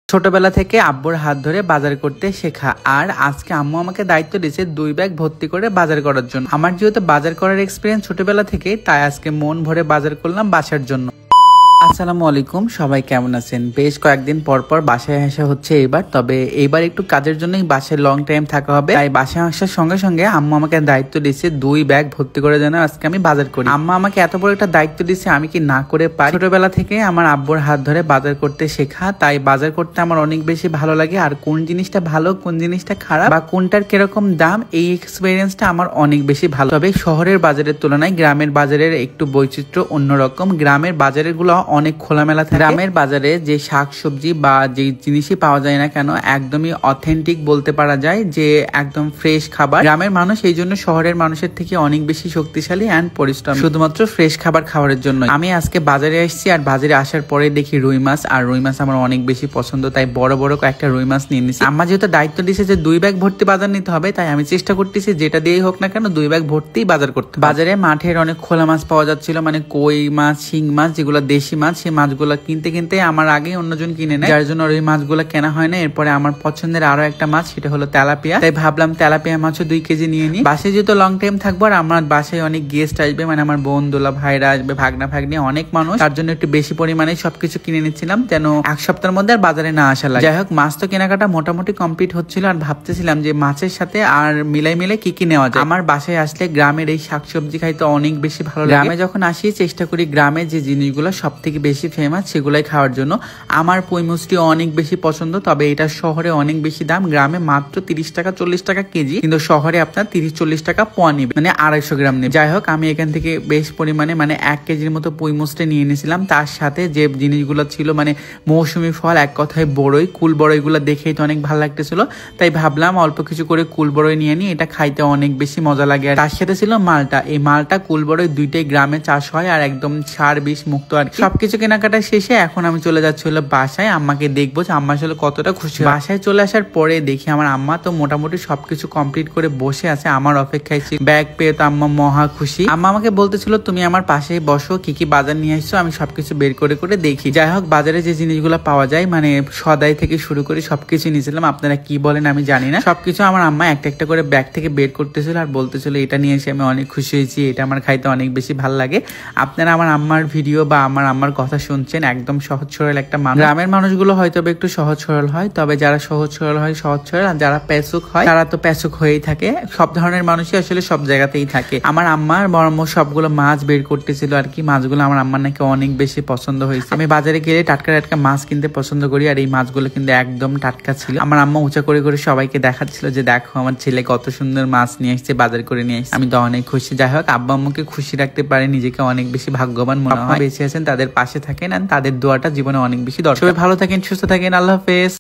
ছোটবেলা থেকে আব্বুর হাত ধরে বাজার করতে শেখা। আর আজকে আম্মু আমাকে দায়িত্ব দিয়েছে 2 ব্যাগ ভর্তি করে বাজার করার জন্য। আমার যেহেতু বাজার করার এক্সপিরিয়েন্স ছোটবেলা থেকে, তাই আজকে মন ভরে বাজার করলাম বাসার জন্য। আসসালামু আলাইকুম, সবাই কেমন আছেন? বেশ কয়েকদিন পর পর বাসায় আসা হচ্ছে এবার, তবে এইবার একটু কাজের জন্যই বাসায় লং টাইম থাকা হবে। তাই বাসায় আসার সঙ্গে সঙ্গে আম্মু আমাকে দায়িত্ব দিয়েছে 2 ব্যাগ ভর্তি করে যেন আজকে আমি বাজার করি। আম্মা আমাকে এত বড় একটা দায়িত্ব দিয়েছে, আমি কি না করে পারি? ছোটবেলা থেকে আমার আব্বুর হাত ধরে বাজার করতে শেখা, তাই বাজার করতে আমার অনেক বেশি ভালো লাগে। আর কোন জিনিসটা ভালো, কোন জিনিসটা খারাপ, বা কোনটার কিরকম দাম, এই এক্সপিরিয়েন্সটা আমার অনেক বেশি ভালো। তবে শহরের বাজারের তুলনায় গ্রামের বাজারের একটু বৈচিত্র্য অন্যরকম। গ্রামের বাজারের গুলো অনেক খোলামেলা থাকে। গ্রামের বাজারে যে শাকসবজি বা যে জিনিসই পাওয়া যায় না কেন, একদমই অথেন্টিক বলতে পারা যায়, যে একদম ফ্রেশ খাবার। গ্রামের মানুষ এই জন্য শহরের মানুষের থেকে অনেক বেশি শক্তিশালী এন্ড পরিশ্রম, শুধুমাত্র ফ্রেশ খাবার খাওয়ার জন্য। আমি আজকে বাজারে আসছি, আর বাজারে আসার পরে দেখি রুই মাছ, আর রুই মাছ আমার অনেক বেশি পছন্দ, তাই বড় বড় কয়েকটা রুই মাছ নিয়ে নিচ্ছি। আমার যেহেতু দায়িত্ব দিয়েছে যে 2 ব্যাগ ভর্তি বাজার নিতে হবে, তাই আমি চেষ্টা করতেছি যেটা দিয়েই হোক না কেন 2 ব্যাগ ভর্তি বাজার করতে। বাজারে মাঠের অনেক খোলা মাছ পাওয়া যাচ্ছিল, মানে কই মাছ, শিং মাছ, যেগুলো দেশি মাছ। সেই মাছগুলো কিনতে কিনতে আমার আগে অন্যজন কিনে নেয়, যার জন্য ওই মাছগুলো কেনা হয় না। এরপরে আমার পছন্দের আরো একটা মাছ, সেটা হলো তেলাপিয়া। তাই ভাবলাম তেলাপিয়া মাছও 2 কেজি নিয়ে নিই। বাসায় যেহেতু লং টাইম থাকবো, আর আমার বাসায় অনেক গেস্ট আসবে, মানে আমার বোন দোলা ভাইরা আসবে, ভাগনা ভাগ্নি, অনেক মানুষ, তার জন্য একটু বেশি পরিমাণে সবকিছু কিনে নিচ্ছিলাম, যেন 1 সপ্তাহের মধ্যে আর বাজারে না আসা লাগে। যাই হোক, মাছ তো কেনাকাটা মোটামুটি কমপ্লিট হচ্ছিল, আর ভাবতেছিলাম যে মাছের সাথে আর মিলাই মিলে কি কি নেওয়া যায়। আমার বাসায় আসলে গ্রামের এই শাকসবজি খাইতে অনেক বেশি ভালো লাগে। গ্রামে যখন আসি চেষ্টা করি গ্রামের যে জিনিসগুলো সব থেকে বেশি ফেমাস সেগুলাই খাওয়ার জন্য। আমার পুঁই মুচটি অনেক বেশি পছন্দ, তবে এটা শহরে অনেক বেশি দাম। গ্রামে মাত্র 30 টাকা 40 টাকা কেজি, কিন্তু শহরে আপনার 30-40 টাকা পোয়া নিবে, মানে 250 গ্রাম নেবে। যাই হোক, আমি এখান থেকে বেশ পরিমাণে মানে 1 কেজির মতো পুঁই মুচটি নিয়ে নিয়েছিলাম। তার সাথে যে জিনিসগুলো ছিল, মানে মৌসুমি ফল, এক কথায় বড়ই, কুল বড়ইগুলো দেখেই তো অনেক ভালো লাগতেছিল, তাই ভাবলাম অল্প কিছু করে কুল বড়ই নিয়ে নিই, এটা খাইতে অনেক বেশি মজা লাগে। আর তার সাথে ছিল মালটা। এই মালটা, কুল বড়ই দুইটাই গ্রামে চাষ হয়, আর একদম সার বিষ মুক্ত। আর সবকিছু কেনাকাটা শেষে এখন আমি চলে যাচ্ছি হলো বাসায়। আম্মাকে দেখবো যে আম্মা আসলে কতটা খুশি। বাসায় চলে আসার পরে দেখি আমার আম্মা তো মোটামুটি সবকিছু কমপ্লিট করে বসে আছে, আমার অপেক্ষায় ছিল। ব্যাগ পেয়ে তো আম্মা মহা খুশি। আম্মা আমাকে বলতেছিল তুমি আমার পাশেই বসো, কি কি বাজার নিয়ে আসছো আমি সবকিছু বের করে করে দেখি। যাই হোক, বাজারে যে জিনিসগুলো পাওয়া যায়, মানে সদাই থেকে শুরু করে সবকিছু নিয়েছিলাম। আপনারা কি বলেন আমি জানি না, সবকিছু আমার আম্মা একটা একটা করে ব্যাগ থেকে বের করতেছিল, আর বলতেছিল এটা নিয়ে এসে আমি অনেক খুশি হয়েছি, এটা আমার খাইতে অনেক বেশি ভালো লাগে। আপনারা আমার আম্মার ভিডিও বা আমার আম্মার কথা শুনছেন, একদম সহজ সরল একটা মানুষ। গ্রামের মানুষগুলো হয়তো একটু সহজ সরল হয়, তবে যারা সহজ সরল হয় সহজ সরল, আর যারা প্যাচুক হয় তারা তো প্যাচুক হয়েই থাকে। সব ধরনের মানুষই আসলে সব জায়গাতেই থাকে। আমার আম্মার বড়ম্ম সবগুলো মাছ বের করতেছিল, আর কি মাছগুলো আমার আম্মার নাকি অনেক বেশি পছন্দ হয়েছে। আমি বাজারে গেলে টাটকা টাটকা মাছ কিনতে পছন্দ করি, আর এই মাছগুলো কিন্তু একদম টাটকা ছিল। আমার আম্মা উঁচা করে করে সবাইকে দেখাচ্ছিল যে দেখো আমার ছেলে কত সুন্দর মাছ নিয়ে আসছে, বাজার করে নিয়ে আসছে। আমি তো অনেক খুশি। যাই হোক, আব্বা আম্মুকে খুশি রাখতে পারে নিজেকে অনেক বেশি ভাগ্যবান মনে হয়। বেঁচে আছেন, তাদের পাশে থাকেন, আর তাদের দোয়াটা জীবনে অনেক বেশি দরকার। সবাই ভালো থাকেন, সুস্থ থাকেন, আল্লাহ হাফেজ।